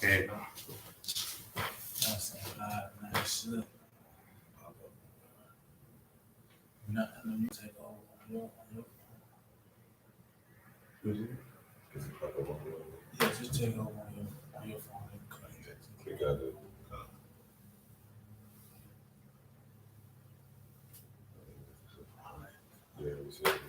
Okay. That's a lot, man. Shit. Nothing you take over on your yeah, just take over on your phone and clean it. We got it. Yeah, we said it.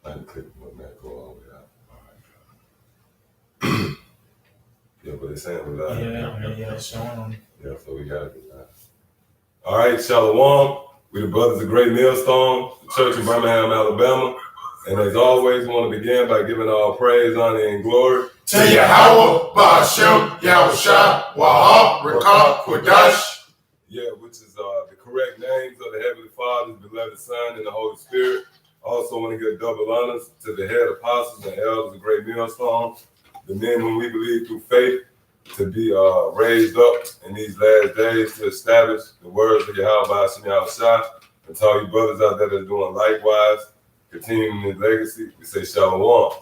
I can click on that, go all the way out. Yeah, but it's saying we live. Yeah, showing them. Yeah, so we gotta do that. All right, Shalom. We the Brothers of Great Millstone, the Church of Birmingham, Alabama. And as always, we want to begin by giving all praise, honor, and glory To Yahweh, Ba'ashem, Yahushua, Wahab, Rekah, Kodash. Yeah, which is the correct names of the Heavenly Father, His beloved Son, and the Holy Spirit. Also want to give double honors to the head apostles and elders of Great Millstone, the men whom we believe through faith to be raised up in these last days to establish the words of Yahweh Ba'ashem Yahushua. And to all you brothers out there that are doing likewise, continuing his legacy, we say Shalom.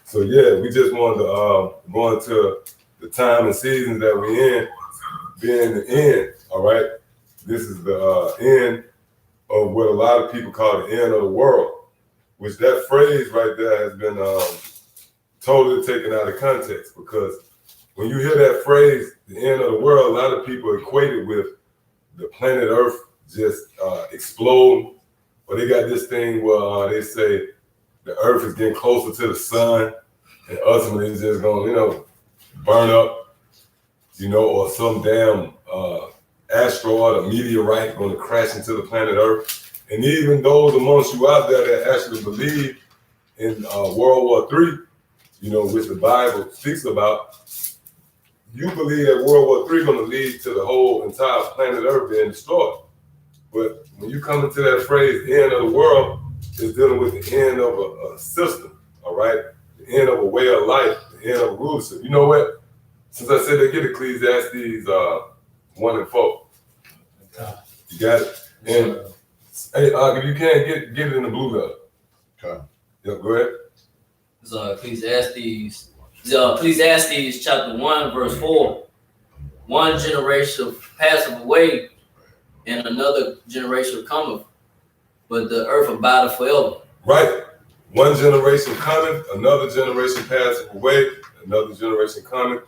So yeah, we just wanted to go into the time and seasons that we're in, being the end, all right? This is the end of what a lot of people call the end of the world, which that phrase right there has been totally taken out of context, because when you hear that phrase, the end of the world, a lot of people equate it with the planet Earth just exploding, or they got this thing where they say the Earth is getting closer to the sun, and ultimately it's just gonna, burn up, or some damn asteroid or meteorite gonna crash into the planet Earth. And even those amongst you out there that actually believe in World War III, which the Bible speaks about, you believe that World War III is gonna lead to the whole entire planet Earth being destroyed. But when you come into that phrase, the end of the world, it's dealing with the end of a system, all right? The end of a way of life, the end of a rulership. You know what? Since I said they get Ecclesiastes 1 and 4. You got it? And hey, if you can't get it in the blue letter. Okay. Yeah, go ahead. So Ecclesiastes chapter 1, verse 4. One generation passeth away, and another generation cometh, but the earth abideth forever. Right. One generation cometh, another generation passeth away, another generation cometh,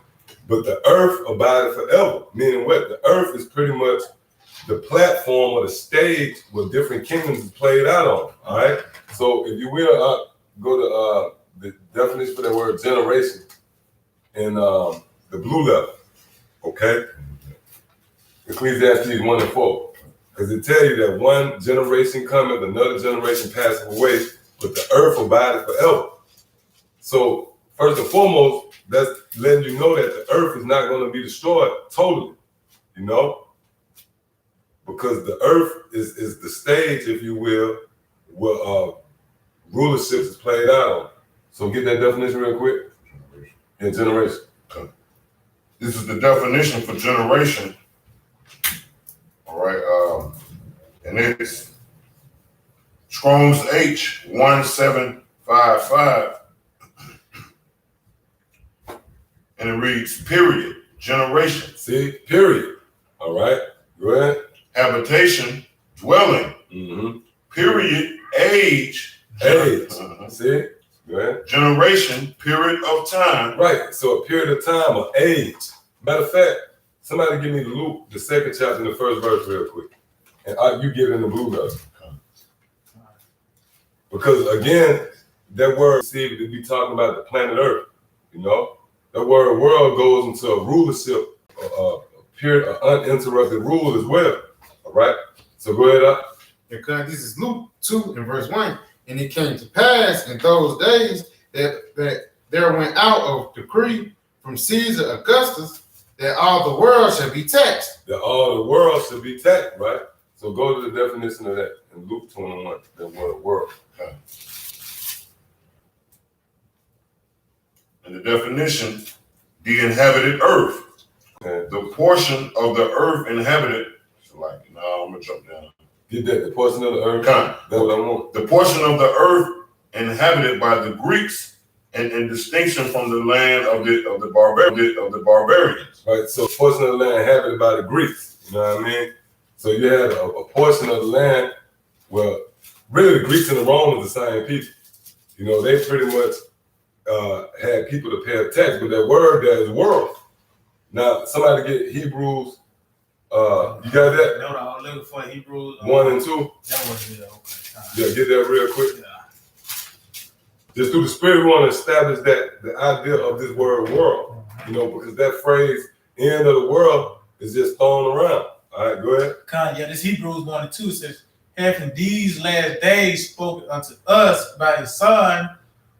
but the earth abideth forever. Meaning what? The earth is pretty much the platform or the stage where different kingdoms is played out on. All right. So if you will go to the definition for that word generation in the blue letter, okay? Ecclesiastes 1 and 4. Because it tells you that one generation cometh, another generation passeth away, but the earth abideth forever. So first and foremost, that's letting you know that the earth is not going to be destroyed totally, because the earth is the stage, if you will, where rulership is played out on. So get that definition real quick. Yeah, generation. Okay. This is the definition for generation. All right. And it's Strong's H 1755. And it reads, period, generation. See, period. All right. Go ahead. Habitation, dwelling. Mm-hmm. Period, age. Age. See? Go ahead. Generation, period of time. Right. So a period of time or age. Matter of fact, somebody give me Luke, the second chapter and the first verse real quick. And you get it in the blue letter. Because again, that word seems to be talking about the planet Earth. That word world goes into a rulership, a period of uninterrupted rule as well. All right. So go ahead up. Because this is Luke 2 and verse 1. And it came to pass in those days that there went out a decree from Caesar Augustus that all the world shall be taxed. That all the world should be taxed, right? So go to the definition of that in Luke 21, that word world. And the definition, the inhabited earth. Okay. The portion of the earth inhabited, it's like, no, I'm gonna jump down. Get that, the portion of the earth. Kind. That's what I want. The portion of the earth inhabited by the Greeks, and in distinction from the land of the barbarians. Right, so a portion of the land inhabited by the Greeks, you know what I mean? So you had a portion of the land, well, really the Greeks and the Romans are the same people. You know, they pretty much had people to pay a tax, but that word there is world. Now, somebody get Hebrews, you got that? No, I'm looking for Hebrews 1 and 2? That was it. Okay. Yeah, get that real quick. Yeah. Just through the Spirit, we want to establish that the idea of this word world, you know, because that phrase, end of the world, is just thrown around. All right, go ahead. Yeah, this Hebrews 1 and 2 says, having these last days spoken unto us by his son,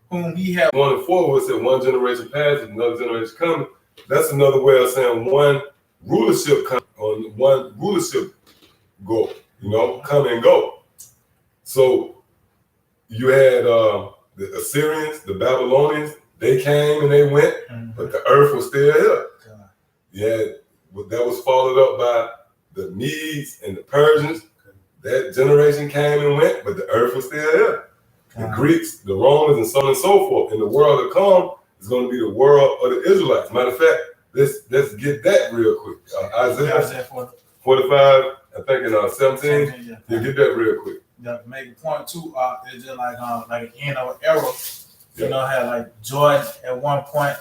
whom he had. 1 and 4 was that one generation passes, another generation coming. That's another way of saying one rulership come on one rulership go, you know, come and go. So you had the Assyrians, the Babylonians, they came and they went, but the earth was still here. Yeah, that was followed up by the Medes and the Persians. That generation came and went, but the earth was still here. The Greeks, the Romans, and so on and so forth. And the world to come is going to be the world of the Israelites. Matter of fact, let's get that real quick. Isaiah 45, I think in 17. Yeah, get that real quick. To make a point too, it's just like an end of an era. You know how like Jordan at one point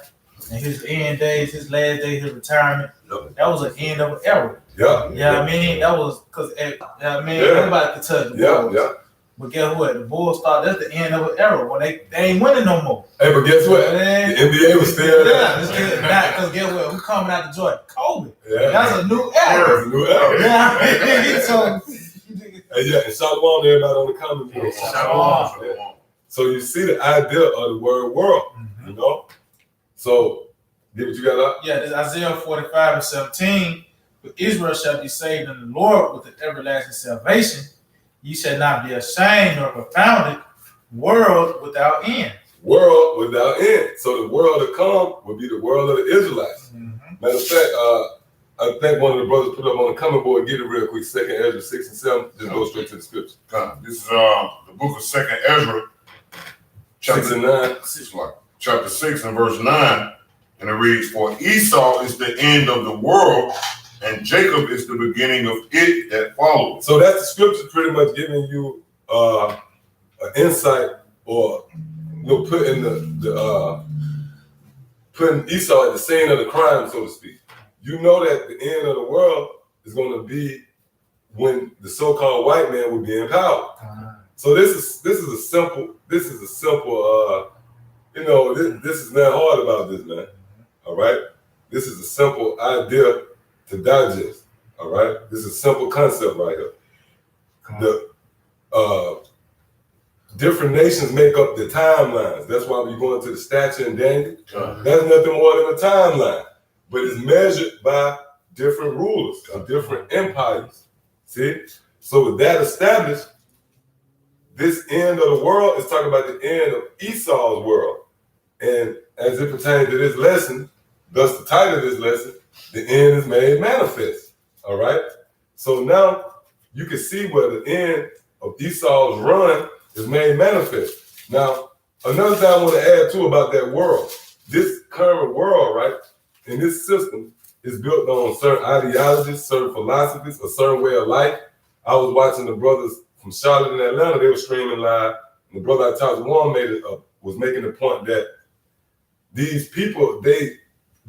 in his end days, his last days, his retirement, that was an end of an era. Yeah. Yeah, I mean that was because everybody could touch the Bulls. Yeah. But guess what? The Bulls started. That's the end of an era when they ain't winning no more. Hey, but guess what? The NBA was still there. Yeah, because guess what? Who coming out to Jordan? Kobe. Yeah. That's a new era. That's a new era. Yeah. So. Hey, yeah, and shalom to everybody on the comment board. Shalom. So you see the idea of the word world, you know? So, get what you got up? Yeah, this Isaiah 45 and 17. But Israel shall be saved in the Lord with an everlasting salvation. Ye shall not be ashamed nor confounded. World without end. World without end. So the world to come will be the world of the Israelites. Matter of fact, I think one of the brothers put up on the comment board, get it real quick, 2nd Ezra 6 and 7, just go straight to the scripture. This is the book of 2nd Ezra, 6 and 9. chapter 6 and verse 9, and it reads, for Esau is the end of the world, and Jacob is the beginning of it that follows. So that's the scripture pretty much giving you an insight, or putting putting Esau at the scene of the crime, so to speak. You know that the end of the world is going to be when the so-called white man will be in power. So this is a simple this is not hard about this, man. All right, this is a simple idea to digest. All right, this is a simple concept right here. The different nations make up the timelines. That's why when you go into the statue in Daniel, that's nothing more than a timeline. But it's measured by different rulers of different empires. See? So with that established, this end of the world is talking about the end of Esau's world. And as it pertains to this lesson, thus the title of this lesson, the end is made manifest. All right? So now you can see where the end of Esau's run is made manifest. Now, another thing I want to add too about that world, this current world, right? And this system is built on certain ideologies, certain philosophies, a certain way of life. I was watching the brothers from Charlotte and Atlanta, they were streaming live. And the brother I talked to one was making the point that these people, the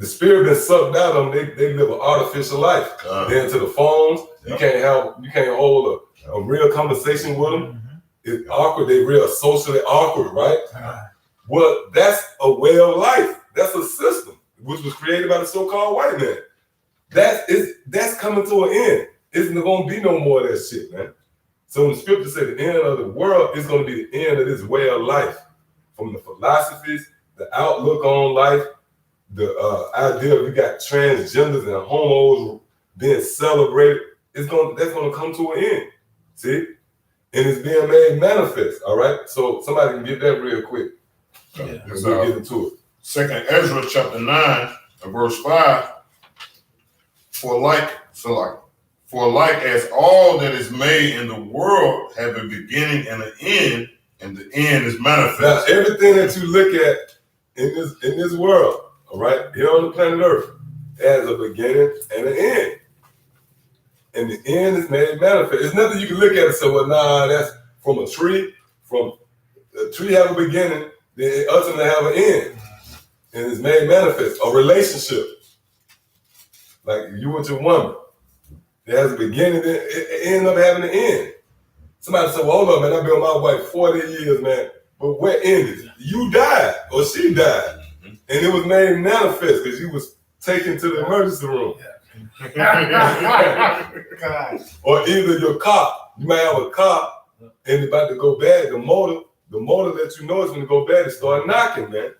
spirit been sucked out of them, they live an artificial life. They're into the phones, you can't hold a real conversation with them. It's awkward, they real socially awkward, right? Well, that's a way of life. That's a system which was created by the so-called white man. That's coming to an end. It's not gonna be no more of that shit, man. So when the scripture says the end of the world is gonna be the end of this way of life. From the philosophies, the outlook on life, the idea of you got transgenders and homos being celebrated, that's gonna come to an end. See? And it's being made manifest. All right. So somebody can get that real quick. Yeah. And we'll get into it. 2nd Ezra chapter 9 and verse 5. For like as all that is made in the world have a beginning and an end, and the end is Now, manifest. everything that you look at in this world, all right, here on the planet Earth, has a beginning and an end. And the end is made manifest. There's nothing you can look at and say, well, nah, that's from a tree. From a tree have a beginning, then it ultimately have an end. And it's made manifest. A relationship, like you with your woman, it has a beginning, then it ends up having an end. Somebody said, well, hold on, man, I've been with my wife 40 years, man. But where ended it? You died, or she died. And it was made manifest because you was taken to the emergency room. God. Or either your car, you might have a car and it's about to go bad. The motor that you know is going to go bad, it start knocking, man.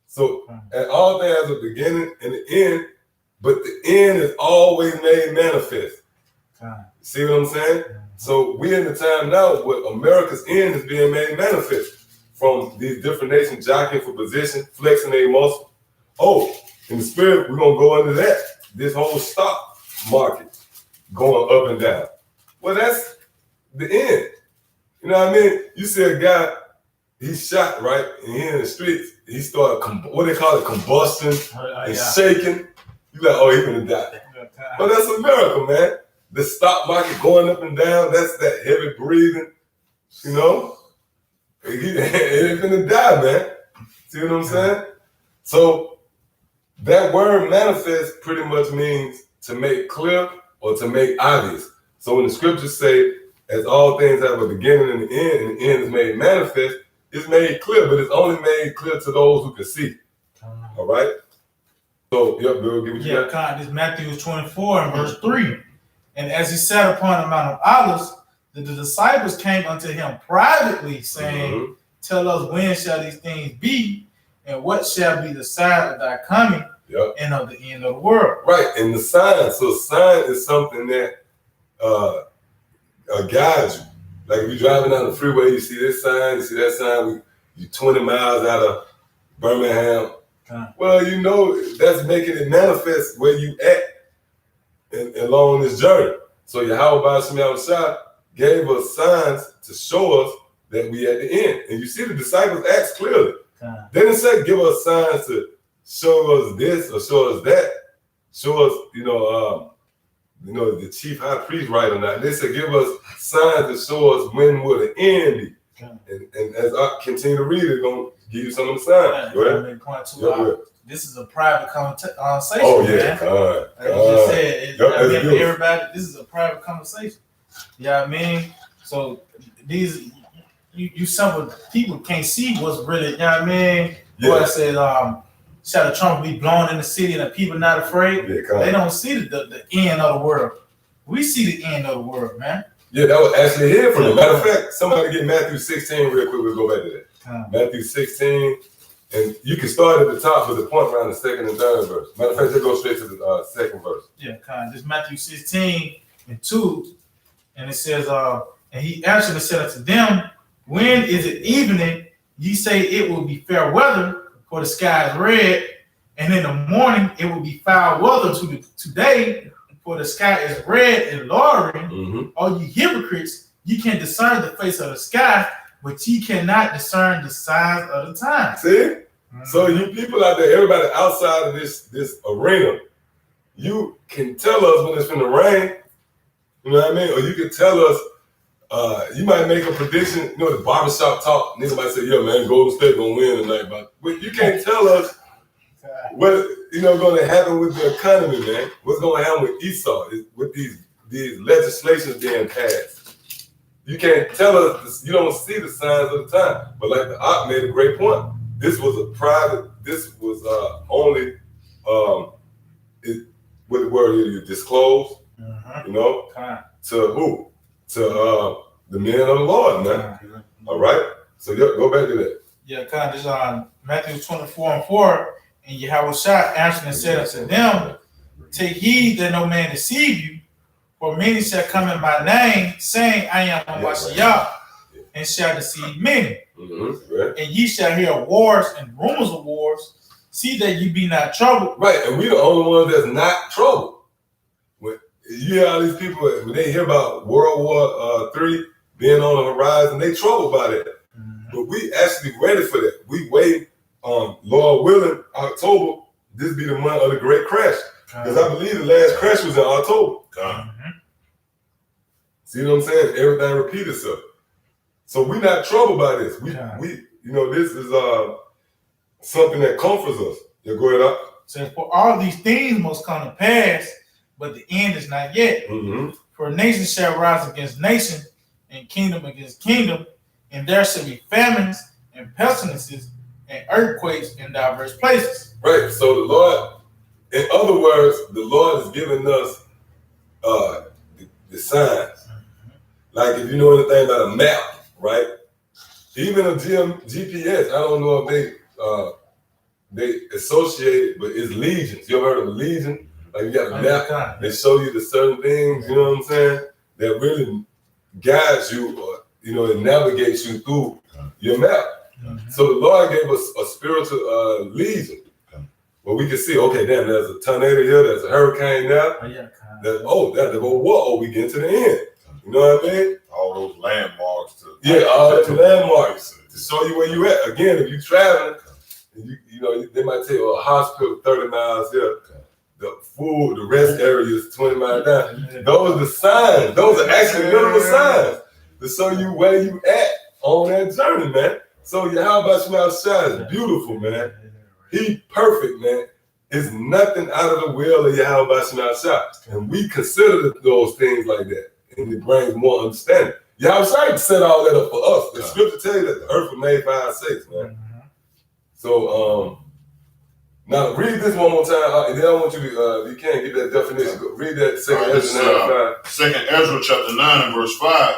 So, and all things has a beginning and an end, but the end is always made manifest. God. See what I'm saying? So we're in the time now where America's end is being made manifest from these different nations jockeying for position, flexing their muscle. Oh, in the spirit, we're going to go into that. This whole stock market going up and down. Well, that's the end. You know what I mean? You see a guy, he's shot, right? And he in the streets, he started, what they call it, combustion and shaking. You like, oh, he's going to die. But that's America, man. The stock market going up and down, that's that heavy breathing, you know? He ain't gonna die, man. See what I'm saying? So that word manifest pretty much means to make clear or to make obvious. So when the scriptures say, as all things have a beginning and an end, and the end is made manifest, it's made clear, but it's only made clear to those who can see. All right? So, yep, Bill, give me Yeah, God, this Matthew 24 and verse 3. And as he sat upon the Mount of Olives, the disciples came unto him privately, saying, Tell us when shall these things be, and what shall be the sign of thy coming and of the end of the world. Right, and the sign. So sign is something that guides you. Like if you're driving down the freeway, you see this sign, you see that sign, you're 20 miles out of Birmingham. Well, you know that's making it manifest where you at along this journey. So Yahweh Shem Yahushua gave us signs to show us that we at the end. And you see the disciples asked clearly. They didn't say give us signs to show us this or show us that. Show us, the chief high priest right or not. They said give us signs to show us when will the end be. And as I continue to read it, going to give you some of the signs. Go ahead. This is a private conversation. Oh, yeah. Man. Like you just said, for everybody, this is a private conversation. You know what I mean? So these, you some people can't see what's really, you know what I mean? Yeah. Boy, I said, shall the trumpet be blown in the city and the people not afraid? Yeah, they don't see the end of the world. We see the end of the world, man. Yeah, that was actually here for them. Matter of fact, somebody get Matthew 16 real quick. We'll go back to that. Matthew 16. And you can start at the top with the point around the second and third verse. Matter of fact, let's go straight to the second verse. Yeah, this Matthew 16 and 2. And it says, and he answered and said unto them, When is it evening? Ye say it will be fair weather, for the sky is red. And in the morning it will be foul weather today, for the sky is red and lowering. All you hypocrites, you can discern the face of the sky, but ye cannot discern the signs of the time. See? So you people out there, everybody outside of this arena, you can tell us when it's going to rain. You know what I mean? Or you can tell us, you might make a prediction, the barbershop talk. Nigga might say, yeah, man, Golden State going to win tonight. But you can't tell us what, going to happen with the economy, man. What's going to happen with Esau, with these legislations being passed. You can't tell us, you don't see the signs of the time. But like the Op made a great point. This was only, what the word is, you disclosed, to who? To the men of the Lord, man. All right? So go back to that. Yeah, this Matthew 24 and 4. And Yahushua answered and said unto them, take heed that no man deceive you, for many shall come in my name, saying, I am Mashiach, and shall deceive many. Right. And ye shall hear wars and rumors of wars. See that you be not troubled. Right, and we the only ones that's not troubled. When you hear all these people, when they hear about World War III being on the horizon, they troubled by that. But we actually ready for that. We wait on, Lord willing, October, this be the month of the great crash. Because I believe the last crash was in October. See what I'm saying? Everything repeat itself. So we're not troubled by this. We you know, this is something that comforts us. Yeah, go ahead. So for all these things must come to pass, but the end is not yet. For nation shall rise against nation, and kingdom against kingdom, and there shall be famines and pestilences and earthquakes in diverse places. Right. So the Lord, in other words, the Lord is giving us the signs. Like if you know anything about a map, right? Even a GPS, I don't know if they associate it, but it's legions. You ever heard of a legion? Like you got a map, they show you the certain things, you know what I'm saying? That really guides you, or you know, it navigates you through your map. So the Lord gave us a spiritual legion, where we can see, okay, damn, there's a tornado here, there's a hurricane now. That's whoa, we get to the end. You know what I mean? All those landmarks. All the landmarks to show you where you at. Again, if you're traveling, you know, they might tell you a hospital 30 miles here. The rest area is 20 miles down. Those are the signs. Those are actually literal signs to show you where you at on that journey, man. So Yahweh Shai is beautiful, man. He perfect, man. It's nothing out of the will of Yahweh Shai. And we consider those things like that. And it brings more understanding. Yahweh Shai set all that up for us. The scripture tell you that the earth was made by our sakes, man. So, now read this one more time, and then I want you to, if you can't get that definition, read that Second Ezra 9:5. Second Ezra chapter 9 and verse 5.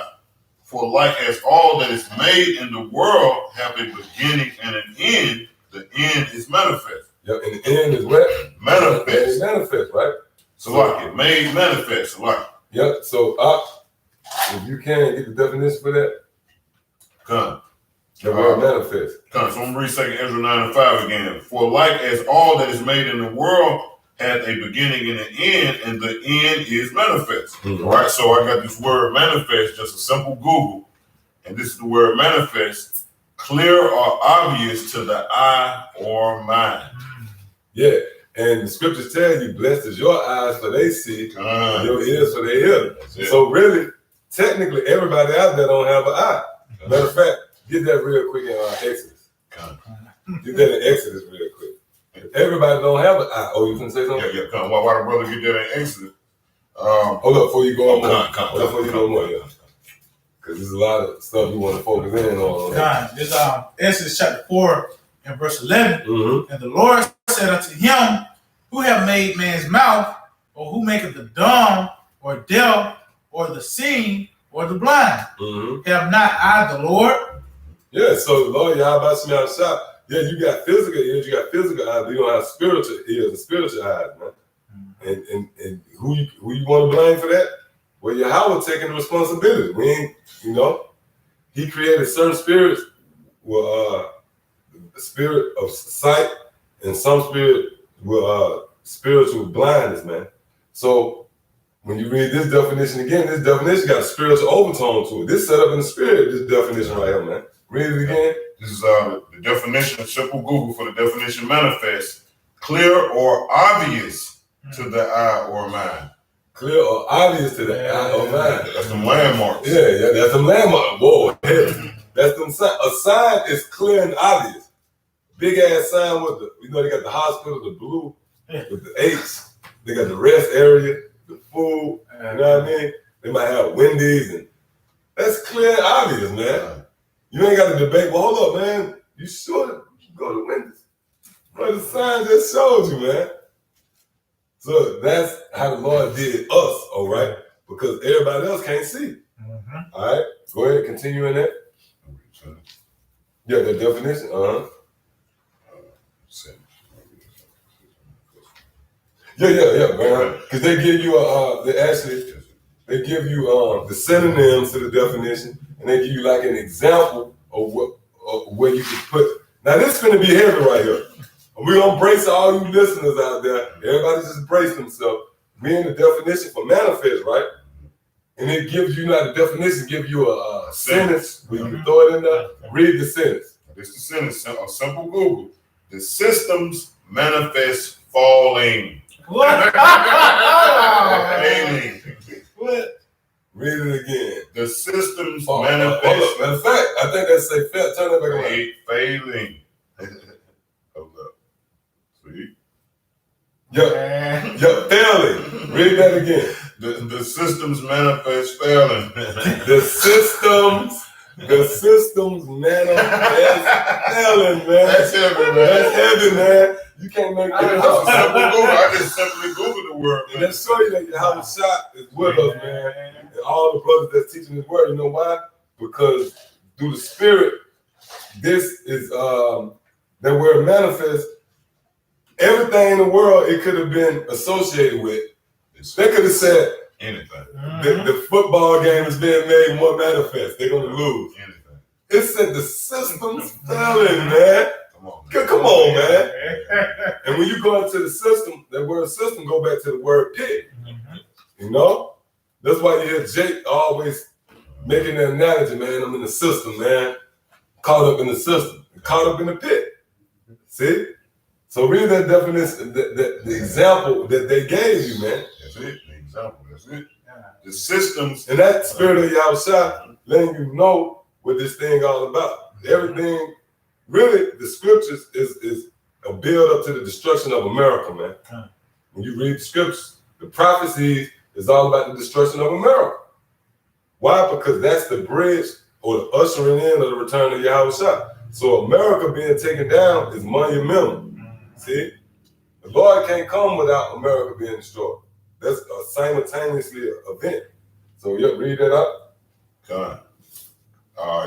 For like as all that is made in the world have a beginning and an end, the end is manifest. Yep, and the end is what? Manifest. It's manifest, right? So like it made manifest. So like. Yep. So if you can get the definition for that, Come. the word manifest. Come. So I'm gonna read 2 Ezra 9 and 5 again. For like as all that is made in the world hath a beginning and an end, and the end is manifest. Right? So I got this word manifest, just a simple Google, and this is the word manifest, clear or obvious to the eye or mind. Yeah. And the scriptures tell you, blessed is your eyes for they see, and your ears for they hear. So really, technically, everybody out there don't have an eye. Matter of fact, get that real quick in Exodus. Get that in Exodus real quick. Everybody don't have an eye. Oh, you can say something? Yeah, come. Why the brother get that in Exodus? Hold up, before you go on more. Before you go more, yeah. Because there's a lot of stuff you want to focus in on. This Exodus chapter 4 and verse 11. And the Lord said unto him, who have made man's mouth, or who maketh the dumb, or deaf, or the seeing, or the blind? Have not I the Lord? Yeah, so the Lord Yahweh Shai, yeah, you got physical ears, you got physical eyes, but you don't have spiritual ears and spiritual eyes, man. And who you want to blame for that? Well, Yahweh taking the responsibility. We ain't, you know, he created certain spirits, the spirit of sight, and some spirit with spiritual blindness, man. So when you read this definition again, this definition got a spiritual overtone to it. This set up in the spirit, this definition right here, man. Read it again. This is the definition, simple Google for the definition manifest, clear or obvious to the eye or mind. Clear or obvious to the eye or mind. That's some landmarks. Yeah, that's some landmark. Whoa, that's them sign. A sign is clear and obvious. Big ass sign with the, you know, they got the hospital, the blue, with the H. They got the rest area, the food. You know what I mean? They might have Wendy's, and that's clear and obvious, man. You ain't got to debate. Well, hold up, man. You sure you should go to Wendy's? But the sign just showed you, man. So that's how the Lord did us, all right? Because everybody else can't see. All right? Go ahead, continue in that. Yeah, the definition. Yeah, man. Because they give you they give you the synonyms to the definition, and they give you like an example of where you can put. Now this is gonna be heavy right here. We're gonna brace all you listeners out there. Everybody just brace themselves. We in the definition for manifest, right? And it gives you not the definition, give you a sentence where you can throw it in there. Read the sentence. This is the sentence, a simple Google. The systems manifest falling. What? Failing. What? Read it again. The systems Hold up. manifest Matter of fact, I think that's say fail. Turn that back around. failing. Hold up. See? Man. Yep, failing. Read that again. The systems manifest failing. The systems manifest failing, man. That's heavy, man. That's heavy, man. You can't make that up. I just simply Googled the word. And let's show you that how the shot is with us, man. And all the brothers that's teaching this word, you know why? Because through the Spirit, this is that word manifest. Everything in the world it could have been associated with. They could have said Anything. the football game is being made more manifest. They're gonna lose. Anything. It said the system's failing, man. Come on, man. And when you go into the system, that word system go back to the word pit. You know? That's why you hear Jake always making that analogy, man. I'm in the system, man. Caught up in the system. Caught up in the pit. See? So read that definition, the example that they gave you, man. That's it. The example. That's it. The systems. And that spirit of Yahushua letting you know what this thing all about. Everything, really, the scriptures is a build up to the destruction of America, man. When you read the scriptures, the prophecies is all about the destruction of America. Why? Because that's the bridge or the ushering in of the return of Yahushua. So America being taken down is monumental. See? The Lord can't come without America being destroyed. That's a simultaneously event. So you read that up. Done.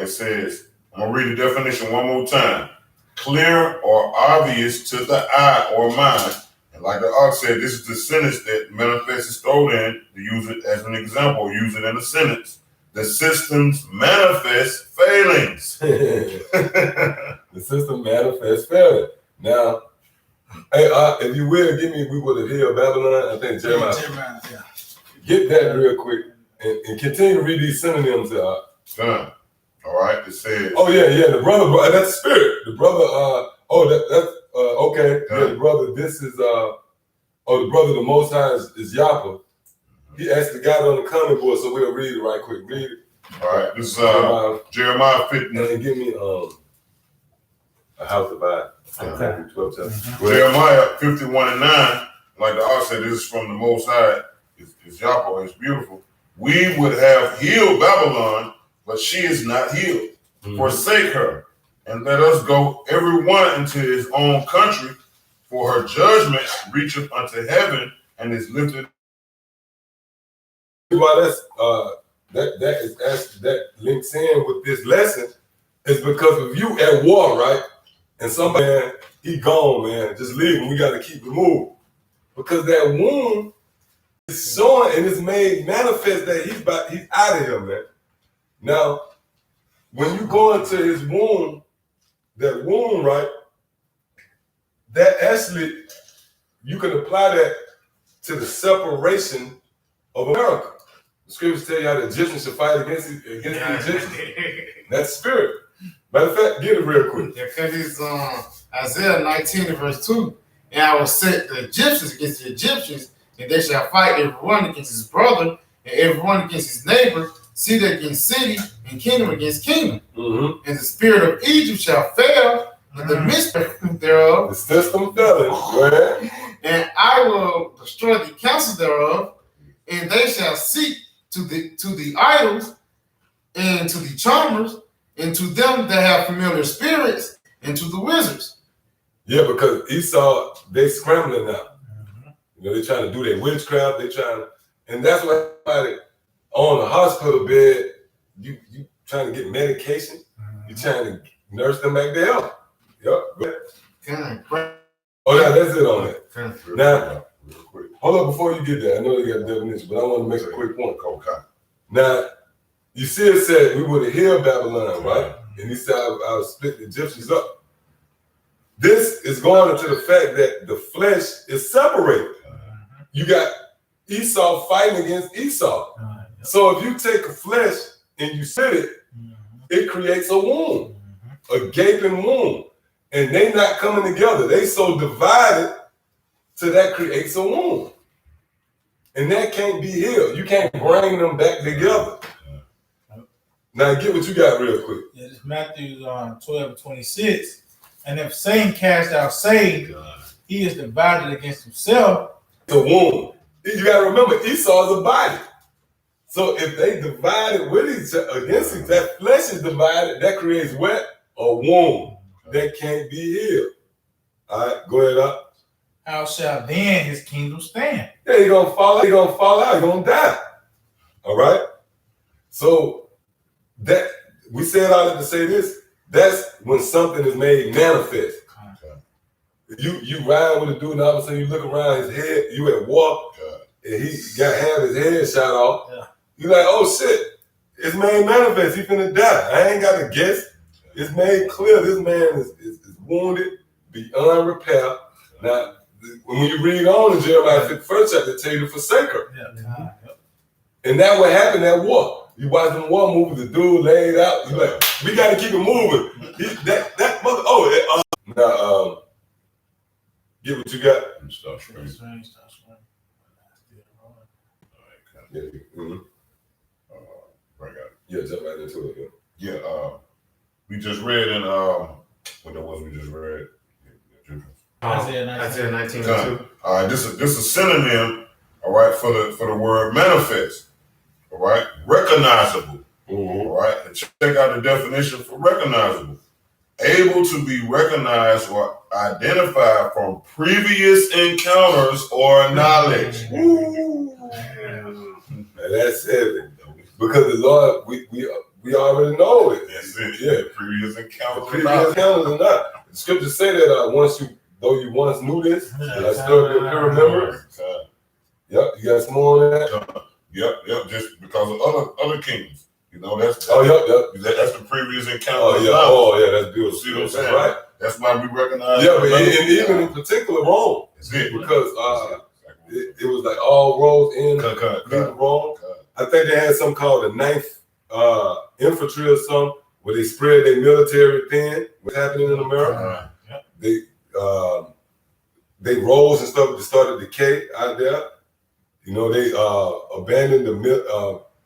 It says, I'm going to read the definition one more time. Clear or obvious to the eye or mind. And like the Ark said, this is the sentence that manifest is thrown in to use it as an example, use it in a sentence. The system's manifest failings. The system manifests failing. Now, hey, if you will, give me, we would have healed Babylon. I think Jeremiah. Yeah. Get that real quick and continue to read these synonyms. Done. All right. It says. Oh yeah, the brother, that's the spirit. The brother. That's okay. Yeah, the brother. This is the brother. The Most High is Yapa. He actually got it on the comment board, so we'll read it right quick. Read it. All right. This is Jeremiah 50. And give me a house to buy. Okay. 12 chapters. Jeremiah 51:9. Like the Ark said, this is from the Most High. It's Yahweh. It's beautiful. We would have healed Babylon, but she is not healed. Forsake her, and let us go every one into his own country, for her judgment reacheth unto heaven and is lifted. Why that links in with this lesson is because of you at war, right? And somebody, man, he gone, man. Just leave him. We got to keep it moving. Because that wound is showing and it's made manifest that he's out of here, man. Now, when you go into his wound, that wound, right, that actually, you can apply that to the separation of America. The scriptures tell you how the Egyptians should fight against the Egyptians. That's spirit. Matter of fact, get it real quick. Yeah, because it's Isaiah 19 and verse 2. And I will set the Egyptians against the Egyptians, and they shall fight everyone against his brother, and everyone against his neighbor, city against city, and kingdom against kingdom. Mm-hmm. And the spirit of Egypt shall fail in the midst thereof. The system failing. Go ahead. And I will destroy the counsel thereof, and they shall seek to the idols, and to the charmers, and to them that have familiar spirits, and to the wizards. Yeah, because Esau, they scrambling now. You know, they trying to do their witchcraft. They trying to, and that's why on the hospital bed, you trying to get medication. You trying to nurse them back there. Yep. Kind of Oh yeah, that's it on that. kind of Now, Real quick. Hold up before you get there. I know you got a definition, but I want to make a quick point. Okay. Now, you see it said we were to heal Babylon, right? And he said I would split the Egyptians up. This is going into the fact that the flesh is separated. You got Esau fighting against Esau. So if you take a flesh and you split it, it creates a wound, a gaping wound. And they not coming together. They so divided till that creates a wound. And that can't be healed. You can't bring them back together. Now get what you got real quick. Yeah, it's Matthew 12:26. And if Satan cast out Satan, he is divided against himself. It's a wound. You gotta remember, Esau is a body. So if they divided with each other against each other, that flesh is divided, that creates what? A wound that can't be healed. All right, go ahead up. How shall then his kingdom stand? Yeah, he's gonna fall out, he's gonna die. All right? So that we said all that to say this, that's when something is made manifest. You ride with a dude and all of a sudden you look around his head, you at war, and he got half his head shot off. Yeah. You like, oh shit, it's made manifest, he finna die. I ain't gotta guess. It's made clear this man is wounded beyond repair. Now, when you read on in Jeremiah 51st chapter, they tell you to forsake her. And that what happened at war. You watch them war movies, the dude laid out, you like, we gotta keep it moving. That mother, now, get what you got. Yeah, Right, got it. yeah, jump right into it. Yeah, we just read in what that was we just read. Isaiah 19 and 2. All right, this is a synonym, all right, for the word manifest. All right, recognizable. All right, and check out the definition for recognizable. Able to be recognized or identified from previous encounters or knowledge. And that's it. Because the Lord, we already know it. That's it. Yeah. Previous encounters. Previous encounters or not. The scriptures say that though you once knew this, I still remember. Yep, you got some more on that? Yep. Just because of other kingdoms. You know, that's Yep. the previous encounter. That's beautiful. See what I'm saying? Right. That's why we recognize. Yeah, but even in particular Rome, That's it. because it was like all roads in Cut. Rome. I think they had something called the 9th Infantry or something, where they spread their military thin. What's happening in America? They roads and stuff that started to decay out there. You know, they abandoned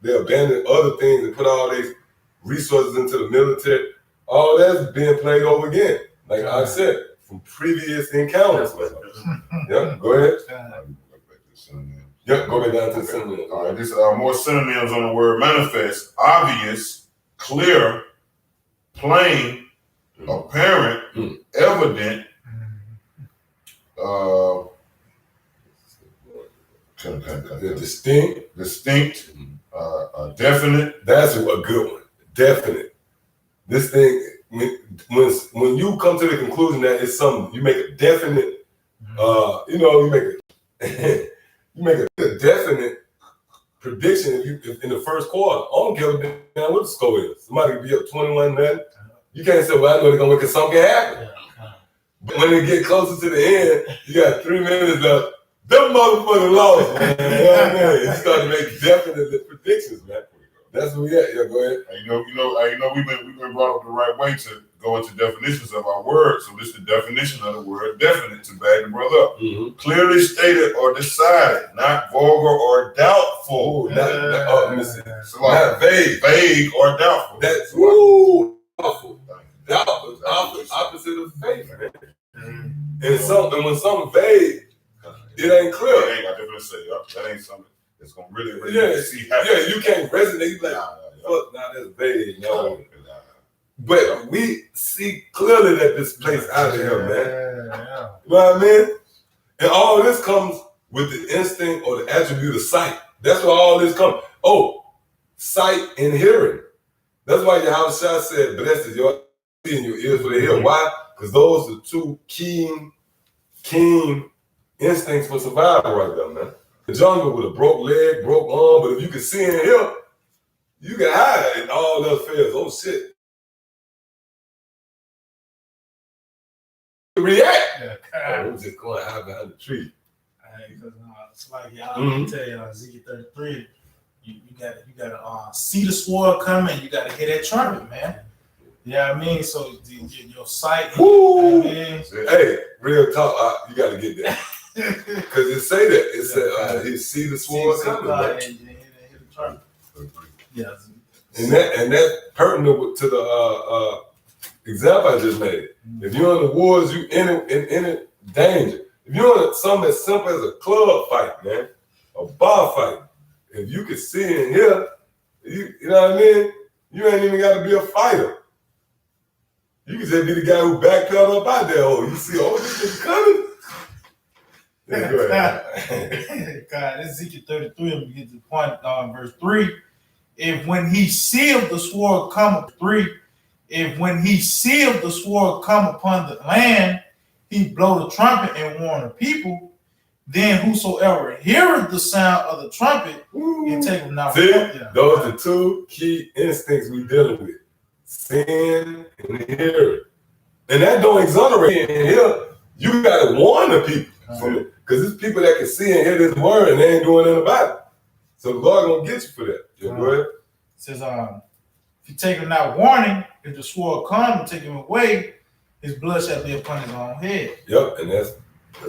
they abandoned other things and put all these resources into the military. All that's being played over again. Like I said, from previous encounters. Yeah, go ahead. Yep, go back down to the synonyms. All right, this more synonyms on the word manifest: obvious, clear, plain, apparent, evident. Distinct, definite. That's a good one. Definite. This thing, when you come to the conclusion that it's something, you make a definite. You make a definite prediction if in the first quarter. I don't care what the score is. Somebody could be up 21-0. You can't say, well, I know they're gonna win because something can happen. But when they get closer to the end, you got 3 minutes left. Them motherfuckers lost, man. You know what I mean? You start to make definite predictions, man. That's where we at. Yeah, go ahead. We've been brought up the right way to go into definitions of our words. So this is the definition of the word definite to back the brother up. Mm-hmm. Clearly stated or decided, not vulgar or doubtful. Not vague. Vague or doubtful. That's doubtful. Doubtful. Opposite of faith, man. And when something vague, it ain't clear. I definitely say that ain't something that's gonna really see happen. Yeah, you can't resonate like, fuck, now that's vague, no. But we see clearly that this place out of here, man. You know what I mean? And all this comes with the instinct or the attribute of sight. That's where all this comes. Oh, sight and hearing. That's why Yahushua said, blessed is your see and your ears for the hear. Why? Because those are two keen instincts for survival right there, man. The jungle with a broke leg, broke arm, but if you can see in here, you can hide and all else fails. Oh shit. React. Yeah, I'm just going hide behind the tree. Because it's like y'all tell you Ezekiel 33, you gotta see the sword coming. You gotta hear that trumpet, man. Yeah, I mean, so your sight. Woo! Man. Hey, real talk, you gotta get that. Because it say that. It said he see the sword coming. Right? And hear the trumpet. Yeah. And that's pertinent to the example I just made. If you're in the wars, you in danger. If you're in something as simple as a club fight, man, a bar fight, if you can see and hear, you know what I mean? You ain't even got to be a fighter. You can just be the guy who backpedaled up out there. Oh, you see, oh, this is coming. Yeah, go ahead. God, Ezekiel 33, I'm get to the point, verse 3. If when he seeth the sword come, 3, if when he seeth the sword come upon the land, he blow the trumpet and warn the people, then whosoever heareth the sound of the trumpet and take them not. See, those are the two key instincts we dealing with. Seeing and hearing. And that don't exonerate and hear. You gotta warn the people. Because there's people that can see and hear this word and they ain't doing anything about it. So the Lord gonna get you for that. Yeah, go ahead. It says, if you take him not warning, if the sword come and take him away, his blood shall be upon his own head. Yep, and that's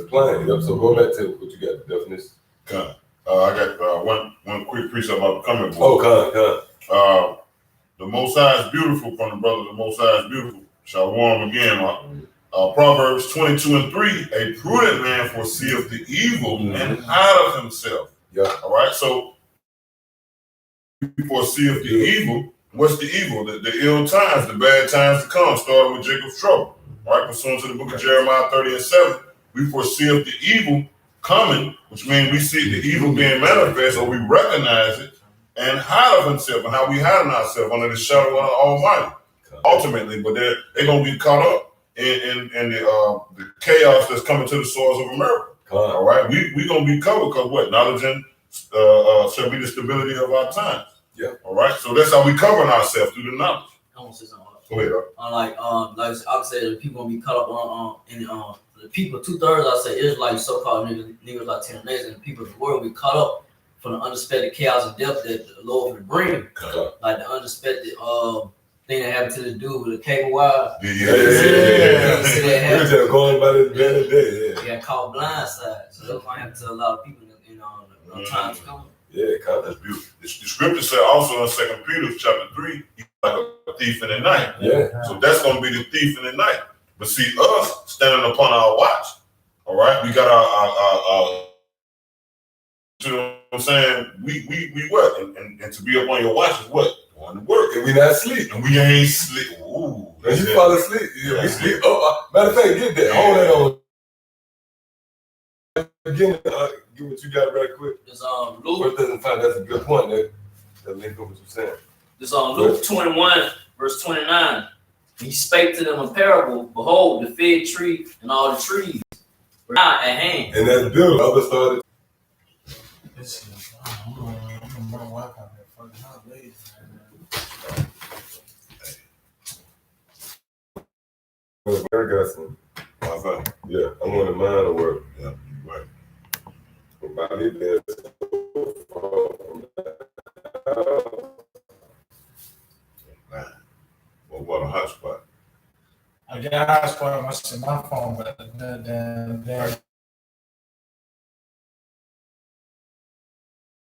plain. Yep. So go back to what you got, the definition. Come. I got one quick precept about the coming book. Oh, come. The Most High is beautiful from the brother. The Most High is beautiful. Shalom again. Proverbs 22:3. A prudent man foreseeth the evil and hideth himself. Yeah. All right. So foreseeth the evil. What's the evil? The ill times, the bad times to come, starting with Jacob's trouble. All right. Pursuant to the book of Jeremiah 30:7, we foreseeth the evil coming, which means we see the evil being manifest, or we recognize it and hide of himself, and how we hide ourselves under the shadow of the Almighty. Ultimately, but they're gonna be caught up in the chaos that's coming to the soils of America. All right, we gonna be covered because what? Knowledge and shall be the stability of our times. Yeah. All right, so that's how we covering ourselves through the knowledge. I want to say something. Go ahead. Like I said, the people gonna be caught up in the people. 2/3, I say, Israelites, so-called niggas like 10 days, and the people of the world will be caught up from the unexpected chaos and death that the Lord will bring. Like the unexpected thing that happened to the dude with the cable wire. Yeah. We were just going by this the other day. He got caught blindside. So that's gonna happen to a lot of people in time to come. Yeah, kind That's beautiful. The scripture said also in 2 Peter chapter 3, he's like a thief in the night. Yeah. So that's going to be the thief in the night. But see, us standing upon our watch, all right? We got our you know what I'm saying? We what? And to be up on your watch is what? Going to work. And we not asleep. And we ain't sleep. Ooh. When you fall asleep, we sleep. Oh, matter of fact, get that. Hold that on. Again, get what you got right quick. It's Luke. First doesn't find that's a good point. That link up what you're saying. This Luke 21, verse 29. He spake to them a parable. Behold, the fig tree and all the trees were not at hand. And that's beautiful. Others started. I got some. Yeah, I wanted mine to work. Yeah, right. But I need that. Well, what a hot spot. I got a hotspot on my phone, but